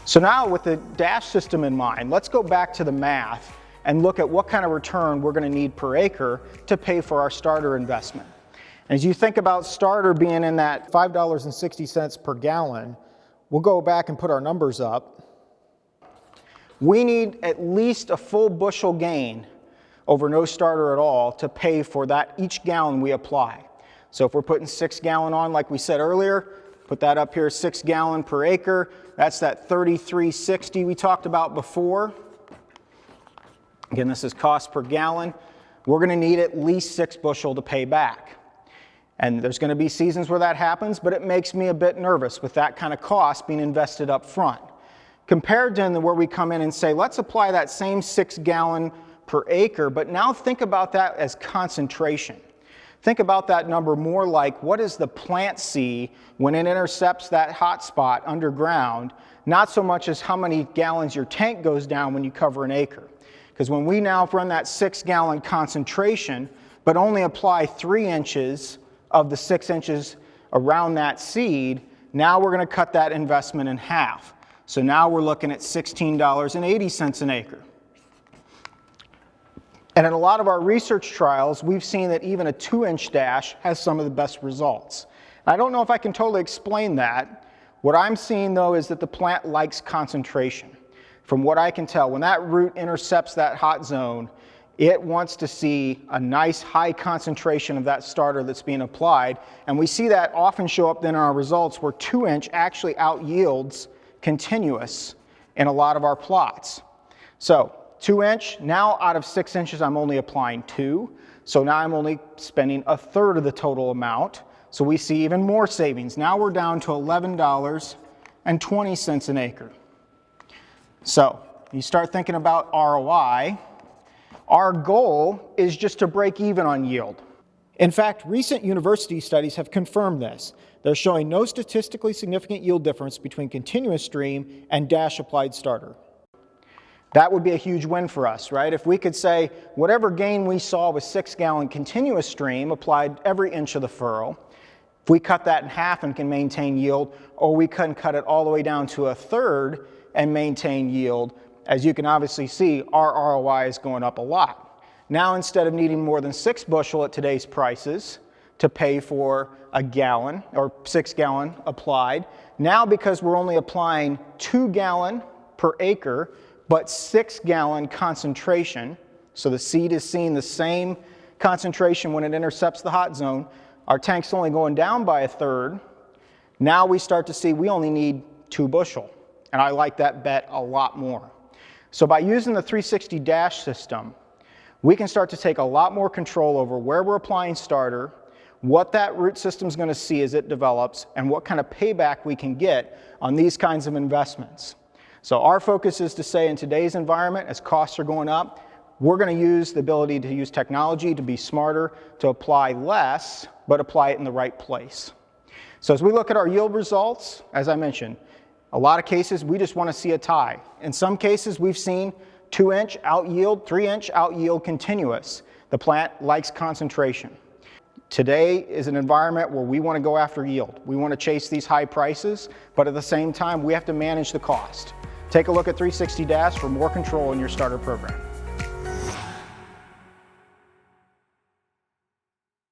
So now with the dash system in mind, let's go back to the math and look at what kind of return we're going to need per acre to pay for our starter investment. And as you think about starter being in that $5.60 per gallon, we'll go back and put our numbers up. We need at least a full bushel gain over no starter at all to pay for that each gallon we apply. So if we're putting 6 gallon on, like we said earlier, put that up here, 6 gallon per acre. That's that $33.60 we talked about before. Again, this is cost per gallon. We're going to need at least 6 bushel to pay back. And there's going to be seasons where that happens, but it makes me a bit nervous with that kind of cost being invested up front. Compared to where we come in and say, let's apply that same 6 gallon per acre, but now think about that as concentration. Think about that number more like what does the plant see when it intercepts that hot spot underground, not so much as how many gallons your tank goes down when you cover an acre. Because when we now run that 6 gallon concentration, but only apply 3 inches of the 6 inches around that seed, now we're going to cut that investment in half. So now we're looking at $16.80 an acre. And in a lot of our research trials, we've seen that even a 2-inch dash has some of the best results. I don't know if I can totally explain that. What I'm seeing though is that the plant likes concentration. From what I can tell, when that root intercepts that hot zone, it wants to see a nice high concentration of that starter that's being applied. And we see that often show up then in our results where 2-inch actually out yields continuous in a lot of our plots. So 2-inch, now out of 6 inches I'm only applying 2. So now I'm only spending 1/3 of the total amount. So we see even more savings. Now we're down to $11.20 an acre. So you start thinking about ROI. Our goal is just to break even on yield. In fact, recent university studies have confirmed this. They're showing no statistically significant yield difference between continuous stream and dash applied starter. That would be a huge win for us, right? If we could say whatever gain we saw with 6 gallon continuous stream applied every inch of the furrow, if we cut that in half and can maintain yield, or we can cut it all the way down to 1/3 and maintain yield, as you can obviously see, our ROI is going up a lot. Now, instead of needing more than 6 bushel at today's prices to pay for a gallon or 6 gallon applied, now because we're only applying 2 gallon per acre, but 6 gallon concentration, so the seed is seeing the same concentration when it intercepts the hot zone, our tank's only going down by 1/3. Now we start to see we only need 2 bushel, and I like that bet a lot more. So by using the 360 dash system, we can start to take a lot more control over where we're applying starter, what that root system is going to see as it develops, and what kind of payback we can get on these kinds of investments. So our focus is to say in today's environment, as costs are going up, we're going to use the ability to use technology to be smarter, to apply less, but apply it in the right place. So as we look at our yield results, as I mentioned, a lot of cases we just want to see a tie. In some cases we've seen 2-inch out yield, 3-inch out yield continuous. The plant likes concentration. Today is an environment where we want to go after yield. We want to chase these high prices, but at the same time we have to manage the cost. Take a look at 360 Dash for more control in your starter program.